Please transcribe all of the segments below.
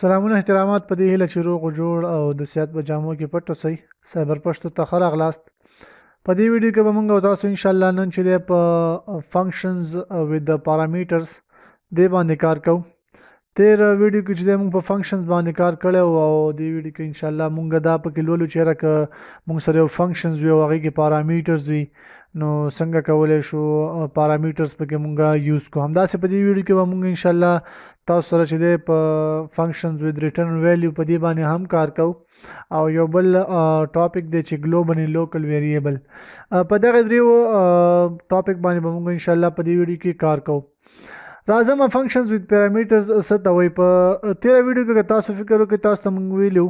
سلامونه احترامات په دې هیله چې روغ او جوړ او د صحت په جامو کې پټ اوسئ. سایبر پښتو ته ښه راغلاست. په دې ویډیو کې به موږ او تاسو ان شاء الله نن چې دی په فنکشنز with the parameters دې باندې کار کوو. تیر ویډیو کې چې دی موږ په فنکشنز باندې کار کړی او دې ویډیو کې ان شاء الله موږ دا پکې لولو چې راکه موږ سره یو فنکشنز وي او هغې کې پارامترز وي نو څنګه کولی شو پارامترز پکې موږ یوز کوو. همداسې په دې ویډیو کې به موږ ان شاء الله تاسو سره چې دی په فنکشنز with return value په دې باندې هم کار کوو او یو بل ټاپک دی چې global and local variable. په دغه دریو ټاپک باندې به موږ ان شاء الله په دې ویډیو کې کار کوو. راځم فنکشنز with parameters څه ته وایي. په تیره ویډیو کې تاسو فکر وکړئ تاسو ته موږ ویلو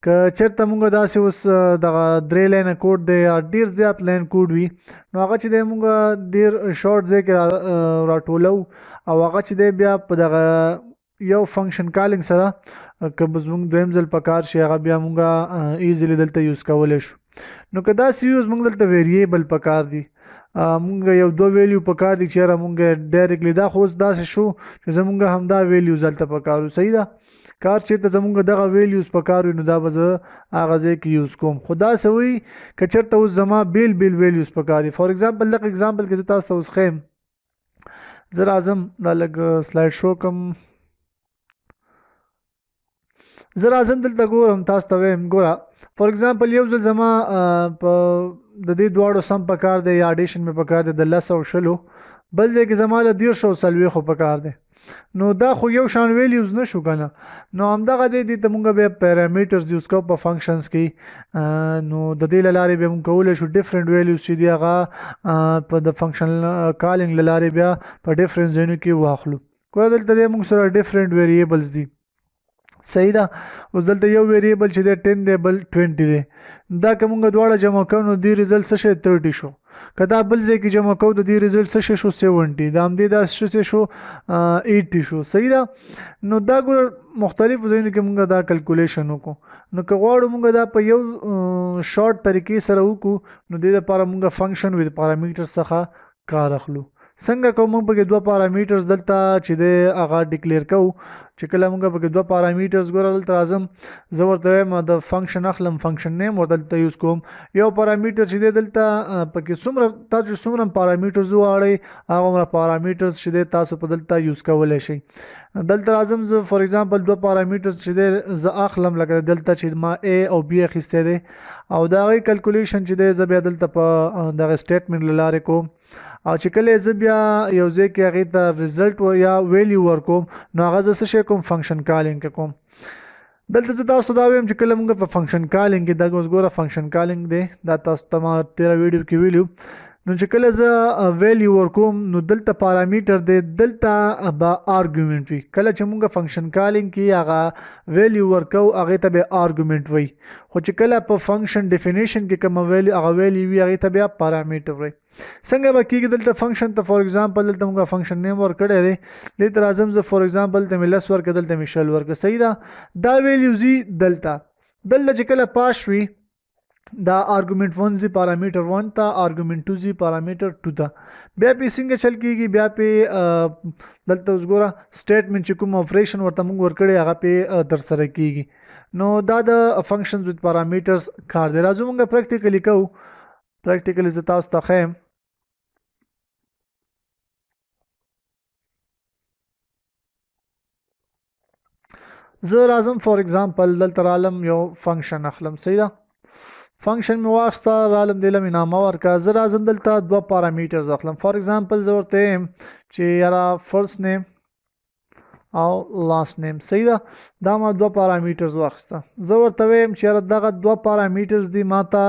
که چېرته موږ داسې اوس دغه 3 لاینه کوډ دی یا ډېر زیات لاین کوډ وي نو هغه چې دی موږ ډېر شارټ ځای کې راټولو او هغه چې دی بیا په دغه یو فنکشن کالینګ سره که زموږ دویم ځل په کار شي هغه بیا موږ ایزیلی دلته یوز کولی شو. نو که داسې یوز موږ دلته ویریبل په کار دی مونږ یو دو ویلیو په کار دی چې یاره مونږ ډایرکټلی دا خو اوس داسې شو چې زمونږ همدا ویلیوز هلته په کار وو. صحیح ده کار چېرته زمونږ دغه ویلیوز په کار وي نو دا به زه هغه ځای کې یوز کوم. خو داسې وي که چېرته اوس زما بیل ویلیوز په کار دي. فار ایگزامپل دغه ایگزامپل کې زه تاسو ته اوس ښیم. زه راځم دا لږ سلایډ شو کم. زه راځم دلته ګورم تاسو ته ویم ګوره فار ایگزامپل یو ځل زما په د دې دواړو سم په کار دی یا اډیشن مې په کار دی د 10 او 20 بل ځای کې زما د 10 او 40 په کار دی نو دا خو یو شان ویلیوز نه شو کنه. نو همدغه دی ته موږ بیا پیرامیټرز یوز کوو په فنکشنز کې نو د دې له لارې بیا موږ کولی شو ډفرنٹ ویلیوز چې دي هغه په د فنکشن کالینګ له لارې بیا په ډفرنٹ ځایونو کې واخلو. ګوره دلته دی موږ سره ډفرنٹ ویریبلز دي. صحیح ده اوس دلته یو ویریبل چې دی 10 دی بل 20 دی. دا که موږ دواړه جمع کوو نو دې ریزلټ څه شی 30 شو. که دا بل ځای کې جمع کوو د دې ریزلټ څه شی شو 70 دا همدې دا څه شو 80 شو. صحیح ده نو دا ګوره مختلفو ځایونو کې موږ دا کلکولیشن وکړو. نو که غواړو موږ دا په یو شارټ طریقې سره وکړو نو دې لپاره موږ فنکشن with parameters څخه کار اخلو. څنګه کوو موږ پکې دوه پارامترز دلته چې دی هغه ډیکلیر کوو چې کله موږ پکې دوه پارامترز ګوره دلته راځم زه ورته وایم د فنکشن اخلم فنکشن نیم ور دلته یوز کوم. یو پارامتر چې دی دلته پکې څومره تاسو څومره پارامترز وغواړئ هغومره پارامترز چې دی تاسو په دلته یوز کولی شئ. دلته راځم زه فار ایگزامپل دوه پارامترز چې دی زه اخلم لکه دلته چې ما A او B اخیستی دی او د هغې کلکولیشن چې دی زه بیا دلته په دغه سټیټمنټ له لارې کوم او چې کله زه بیا یو ځای کې هغې ته ریزلټ یا ویلیو ورکوم نو هغه زه څه شی کوم فنکشن کالینګ کې کوم. دلته زه تاسو دا وایم چې کله موږ په فنکشن کالینګ کې دا اوس ګوره فنکشن کالینګ دی دا تاسو ته ما تیره ویډیو کې ویلو نو چې کله زه ویلیو ورکوم نو دلته پارامتر دی دلته به آرګومنټ وي. کله چې موږ فنکشن کالینګ کې هغه ویلیو ورکو هغې ته به آرګومنټ وي خو چې کله په فنکشن ډیفینیشن کې کومه ویلیو هغه ویلیو وي هغې ته بیا پارامتر وي. څنګه به کېږي دلته فنکشن ته فار ایگزامپل دلته موږ فنکشن نیم ورکړی دی دې ته راځم زه فار ایگزامپل ته مې 10 ورکړه دلته مې 20 ورکړه. صحیح ده دا ویلیو ځي دلته چې کله پاس وي دا آرګومنټ 1 زی پارامتر 1 ته آرګومنټ 2 زی پارامتر 2 ته بیا پې څنګه چل کېږي بیا پې دلته اوس ګوره سټیټمنټ چې کوم اپریشن ورته موږ ورکړی هغه پې ترسره کېږي. نو دا د فنکشنز with parameters کار دی. راځو موږ پریکټیکلی کوو. پریکټیکلی زه تاسو ته ښیم. زه راځم فار ایگزامپل دلته رالم یو فنکشن اخلم. صحیح ده فنکشن مې واخسته رالم دې له مې نامه ورکړه. زه راځم دلته دوه پارامترز اخلم. فار ایگزامپل زه ورته یم چې یاره فرست نیم او لاست نیم. صحیح ده دا ما دوه پارامترز واخسته. زه ورته ویم چې یاره دغه دوه پارامترز دي ما ته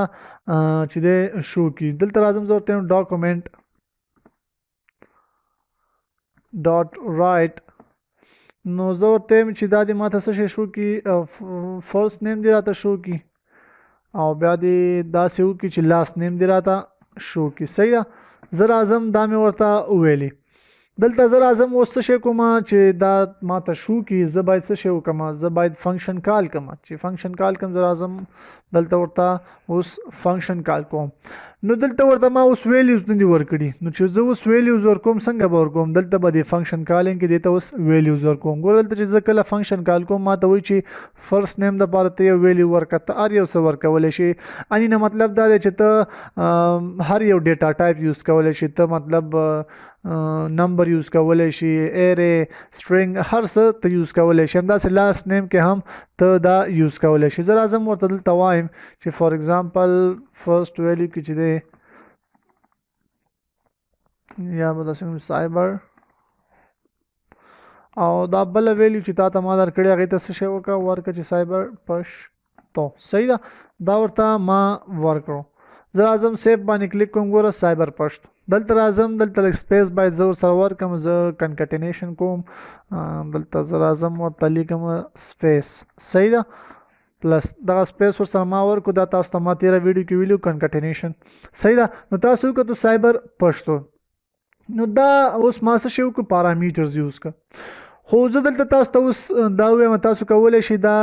چې دی شو کړي. دلته راځم زه ورته یم ډاکومنټ ډاټ رایټ نو زه ورته یم چې دا دې ما ته څه شی شو کړي فرست نیم دې راته شو کړي او بیا دې داسې وکړي چې لاست نیم دې راته شو کړي. صحیح ده زه راځم دا مې ورته وویلې. دلته زه راځم اوس څه شی کوم چې دا ما ته شو کړي زه باید څه شی وکړم زه باید فنکشن کال کوم چې فنکشن کال کوم زه راځم دلته ورته اوس فنکشن کال کوم. نو دلته ورته ما اوس ویلیوز نه دي ورکړي. نو چې زه اوس ویلیوز ورکوم څنګه به ورکوم؟ دلته به د فنکشن کالینګ کې دې ته اوس ویلیوز ورکوم. ګوره دلته چې زه کله فنکشن کال کوم ما ته وایي چې فرست نیم دپاره ته یو ویلیو ورکړه. ته هر یو څه ورکولی شي. اني نه مطلب دا دی چې ته هر یو ډیټا ټایپ یوز کولی شي. ته مطلب نمبر یوز کولی شي، ایرې، سټرینګ، هر څه ته یوز کولی شي. همداسې لاست نیم کې هم ته دا یوز کولی شي. زه راځم ورته دلته وایم چې فار ایگزامپل فرست ویلیو کې چې دی یا به داسې سایبر او دا بله ویلیو چې تا ته ما درکړې هغې ته څه شی وکړه؟ ورکړه چې سایبر پشتو. صحیح ده، دا ورته ما ورکړو. زه راځم سیف باندې کلیک کوم. ګوره سایبر پشتو. دلته راځم، دلته لږ سپیس باید زه ورسره ورکړم. زه کنکټینیشن کوم. دلته زه راځم ورته لیکم سپیس. صحیح ده، پلس دغه سپیس ورسره ما ورکړو. دا تاسو ته ما تېره ویډیو کې ویلو کنکټینیشن. صحیح ده. نو تاسو وکړو سایبر پشتو. نو دا اوس ما څه شی وکړو؟ پارامیټرز یوز کړه. خو زه دلته تاسو ته اوس دا ووایم تاسو کولی شئ دا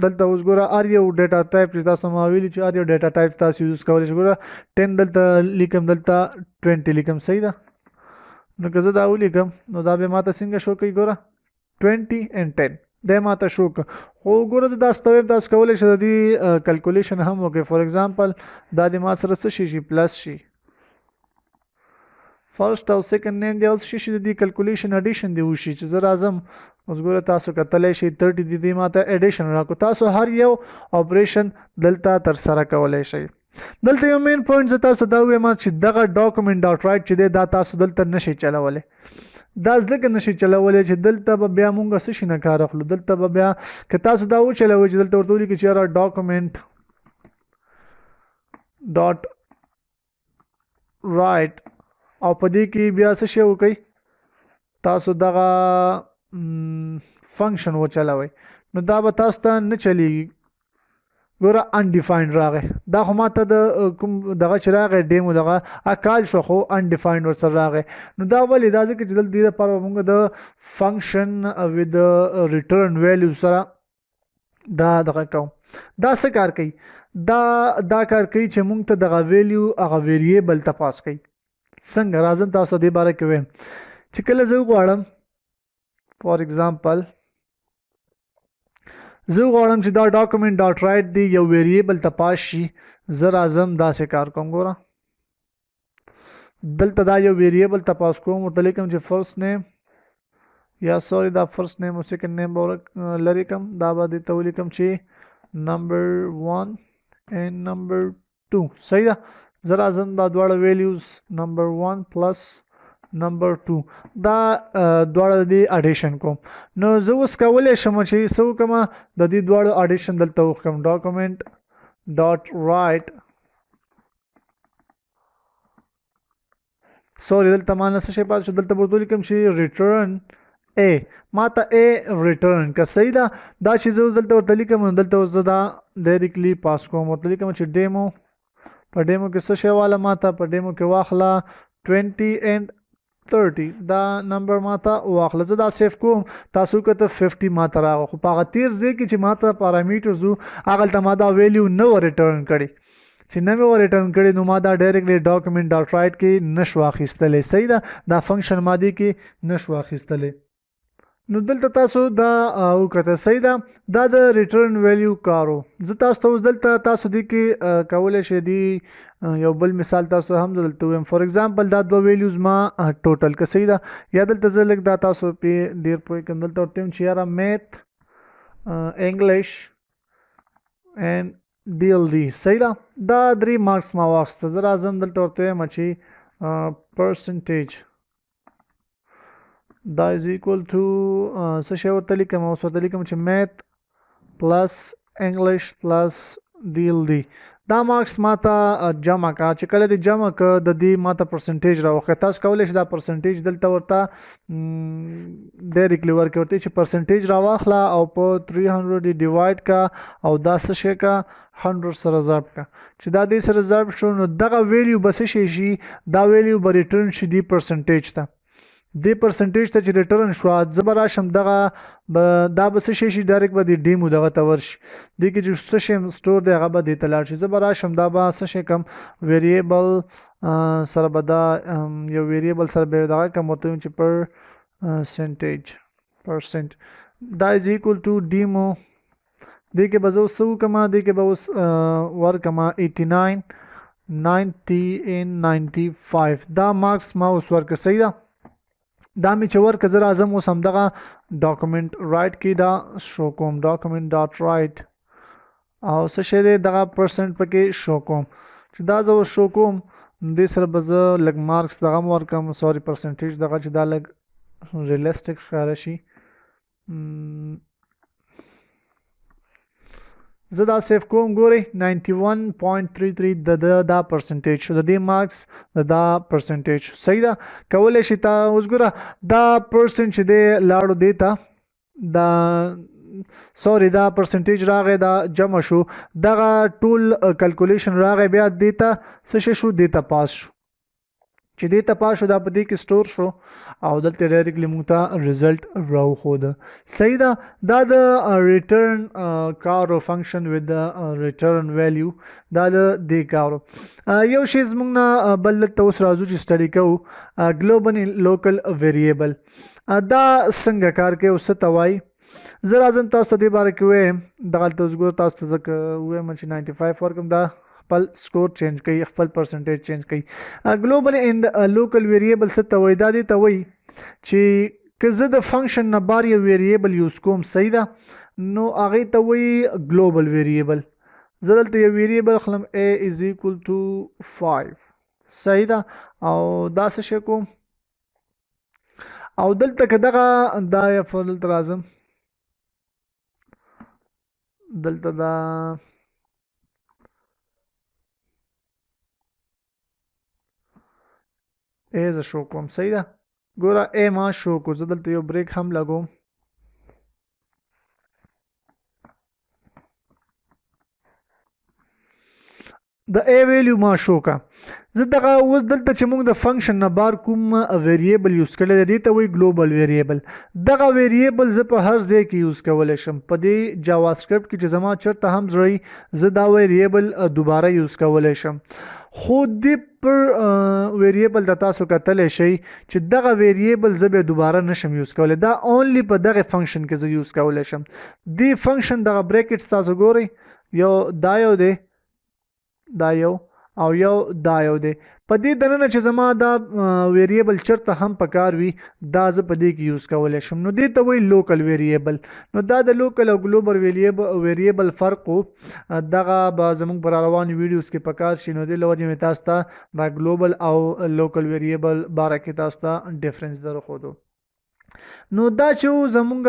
دلته اوس ګوره هر یو ډیټا ټایپ چې تاسو ما ویلي چې هر یو ډیټا ټایپ تاسو یوز کولی شئ. ګوره 10 دلته لیکم، دلته 20 لیکم. صحیح ده. نو که زه دا ولیکم نو دا به ماته څنګه شو کوي؟ ګوره 20 and 10 دا ماته شو که. خو ګوره زه تاسو ته وایم تاسو کولی شئ د دې کلکولیشن هم وکړئ. فار ایگزامپل دا د ما سره څه شي پلس شي، فرست او سیکنډ نیم دی، اوس شي د دې کلکولیشن اډیشن دی وشي. چې زه راځم اوس ګوره تاسو کتلی شئ 30 د دې ماته اډیشن راکړو. تاسو هر یو اپریشن دلته ترسره کولی شئ. دلته یو مین پوینټ زه تاسو دا ووایم چې دغه ډاکومنټ ډاټ رایټ چې دی دا تاسو دلته نشئ چلولی. دا ځکه نشئ چلولی چې دلته به بیا مونږ څه شي نه کار اخلو. دلته به بیا که تاسو دا وچلوئ چې دلته ورته ولیکئ چې یاره ډاکومنټ ډاټ رایټ او په دې کې بیا څه شی وکئ؟ تاسو دغه فنکشن وچلوئ. نو دا به تاسو ته نه چلیږي. ګوره انډیفاینډ راغی. دا خو ما ته د کوم دغه چې راغی ډیمو دغه کال شو خو انډیفاینډ ورسره راغی. نو دا ولې؟ دا ځکه چې دلته دې دپاره موږ د فنکشن ود ریټرن ویلیو سره دا دغه کوم. دا څه کار کوي؟ دا کار کوي چې موږ ته دغه ویلیو هغه ویریبل ته پاس کوي. څنګه؟ راځم تاسو دې باره کې وایم چې کله زه وغواړم فار ایگزامپل زه وغواړم چې دا ډاکومنټ ډاټ رایټ دی یو ویریبل ته پاس شي. زه راځم داسې کار کوم. ګوره دلته دا یو ویریبل ته پاس کوم، ورته لیکم چې فرست نیم یا سوري دا فرست نیم او سیکنډ نیم به لرې کم. دا به دې ته ولیکم چې نمبر 1 and نمبر 2. صحیح ده. زه راځم دا دواړه ویلیوز نمبر 1 پلس نمبر 2 دا دواړه د اډیشن کوم. نو زه اوس کولی شم چې څه وکړم؟ د دې دواړو اډیشن دلته وکړم. ډاکومنټ ډاټ رایټ سوري دلته ما نه څه شی پاتې شو. دلته به ورته ولیکم چې ریټرن A. ما ته A ریټرن که. صحیح ده. دا چې زه اوس دلته ورته لیکم نو دلته اوس زه دا ډایرکټلی پاس کوم. ورته لیکم چې ډیمو په ډیمو کې څه شی واله ما ته په ډیمو کې واخله 20 and 30 دا نمبر ما ته واخله. زه دا سیف کوم. تاسو که 50 ما ته راغله خو په هغه تیر ځای کې چې ما ته پارامیټرز وو هغلته ما دا ویلیو نه و ریټرن کړی. چې نه مې و ریټرن کړی نو ما دا ډایرکټلی ډاکومنټ ډاټ رایټ کې نشو اخیستلی. صحیح ده. دا فنکشن مادي کې نشو اخیستلی. نو دلته تاسو دا وکړه. صحیح ده. دا د ریټرن ویلیو کارو. زه تاسو ته اوس دلته تاسو دې کې کولی شئ دی یو بل مثال تاسو هم دلته ویم. فار ایگزامپل دا دوه ویلیوز ما ټوټل که. صحیح ده. یا دلته زه لږ دا تاسو پې ډېر پوه کړم. دلته ورته یم چې یاره میث انګلیش and DLD. صحیح ده. دا 3 مارکس ما واخیسته. زه راځم دلته ورته وایم چې پرسنټیج دا از ایکول ټو څه شی ورته لیکم؟ اوس ورته لیکم چې میث پلس انګلیش پلس DLD. دا مارکس ما ته جمع کا. چې کله دې جمع که د دې ما ته پرسنټیج راوخی. تاسو کولی شئ دا پرسنټیج دلته ورته ډایرکټلی ورکړئ. ورته چې پرسنټیج راواخله او په 300 یې ډیوایډ کا او دا څه شی کا 100 سره ضرب کا. چې دا دې سره ضرب شو نو دغه ویلیو به څه شی شي؟ دا ویلیو به ریټرن شي دې پرسنټیج ته. د پرسنټیج ته چې ریټرن شو زه به راشم دغه دا به څه شی شي ډایرکټ به د ډیمو دغه ته ورشي دې کې چې څه شی سټور دی هغه به دې ته لاړ شي زه به راشم دا به څه شی کم ویریبل سره به دا یو ویریبل سره به دغه کم ورته ویم چې پرسنټ دا از ایکول ټو ډیمو دې کې به زه اوس څه وکړم دې کې به اوس ورکړم 89 90 and 95 دا مارکس ما اوس ورکړه صحیح ده دا مې چې ورکړه زه راځم اوس همدغه ډاکومنټ رایټ کې دا شو کوم ډاکومنټ ډاټ رایټ او څه شی دی دغه پرسنټ پکې شو کوم چې دا زه اوس شو کوم دې سره به زه لږ مارکس دغه هم ورکړم سوري پرسنټیج دغه چې دا لږ ریلسټک ښکاره شي زه دا سیف کوم ګورئ 91.33 دا پرسنټیج شو د دې مارکس دا پرسنټیج صحیح ده کولی شي تا اوس ګوره دا پرسنټ چې دی لاړو دی ته دا سوري دا پرسنټیج راغی دا جمع شو دغه ټول کلکولیشن راغی بیا دی ته څه شی شو دی ته پاس شو چې دې ته پاس شو دا په دې کې سټور شو او دلته ډایرکټلی موږ ته رزلټ راوښوده صحیح ده دا د ریټرن کار او فنکشن وذ د ریټرن ویلیو دا د دې کارو یو شی زموږ نه بل دلته اوس راځو چې سټډي کوو ګلوبل لوکل ویریبل دا څنګه کار کوي او څه ته وایي زه راځم تاسو ته دې باره کې وایم دغلته اوس ګوره تاسو ته ځکه وایم چې 95 ورکړم دا خپل سکور چینج کوي خپل پرسنټیج چینج کوي ګلوبل اند لوکل ویریبل څه ته وایي دا دې ته وایي چې که زه د فنکشن نه بار یو ویریبل یوز کوم صحیح ده نو هغې ته وایي ګلوبل ویریبل زه دلته یو ویریبل خلم a is equal to 5 صحیح ده او دا څه شی کوم او دلته که دغه دا دلته راځم دلته دا ای زه شو کوم صحیح ده ګوره ای ما شو کو زه دلته یو بریک هم لګوم د ای ویلیو ما شو کا زه دغه اوس دلته چې موږ د فنکشن نه بار کوم ویریبل یوز کړی دی ته وایي ګلوبل ویریبل دغه ویریبل زه په هر ځای کې یوز کولی شم په دې جاوا سکرپټ کې چې زما چېرته هم زړی زه دا ویریبل دوباره یوز کولی شم خو دې پر ویریبل د تاسو کتلی شئ چې دغه ویریبل زه بیا دوباره نشم یوز کولی دا اونلی په دغه فنکشن کې زه یوز کولی شم دې فنکشن دغه بریکټس تاسو ګورئ یو دا یو دی دا یو او یو دا یو دی په دې دننه چې زما دا ویریبل چرته هم پکار وي دا زه په دې کې یوز کولی شم نو دې ته وایي لوکل ویریبل نو دا د لوکل او ګلوبل ویریبل فرق و دغه به زموږ پر روانو ویډیوز کې پکار شي نو دې له وجې مې تاسو ته دا ګلوبل او لوکل ویریبل باره کې تاسو ته ډفرنس درښودو نو دا چې زموږ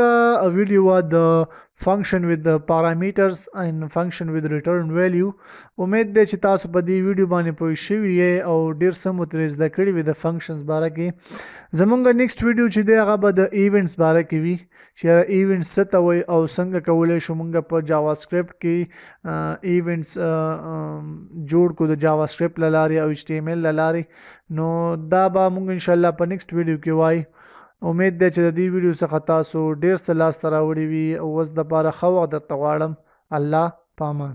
ویډیو د function with the parameters and function with return value امید دی چې تاسو په دې ویډیو باندې پوه شوي یې او ډیر څه مو ترې زده کړي وي د فنکشنز باره کې زموږ نیکسټ ویډیو چې دی هغه به د ایونټس باره کې وي چې ایونټس څه ته وایي او څنګه کولی شو موږ په جاوا سکرپټ کې ایونټس جوړ کړو د جاوا سکرپټ له لارې او HTML له لارې نو دا به موږ انشاءالله په نیکسټ ویډیو کې وایي امید دی چې د دې ویډیو څخه تاسو ډیر څه لاسته راوړي وي او اوس دپاره ښه وخت درته غواړم الله پامان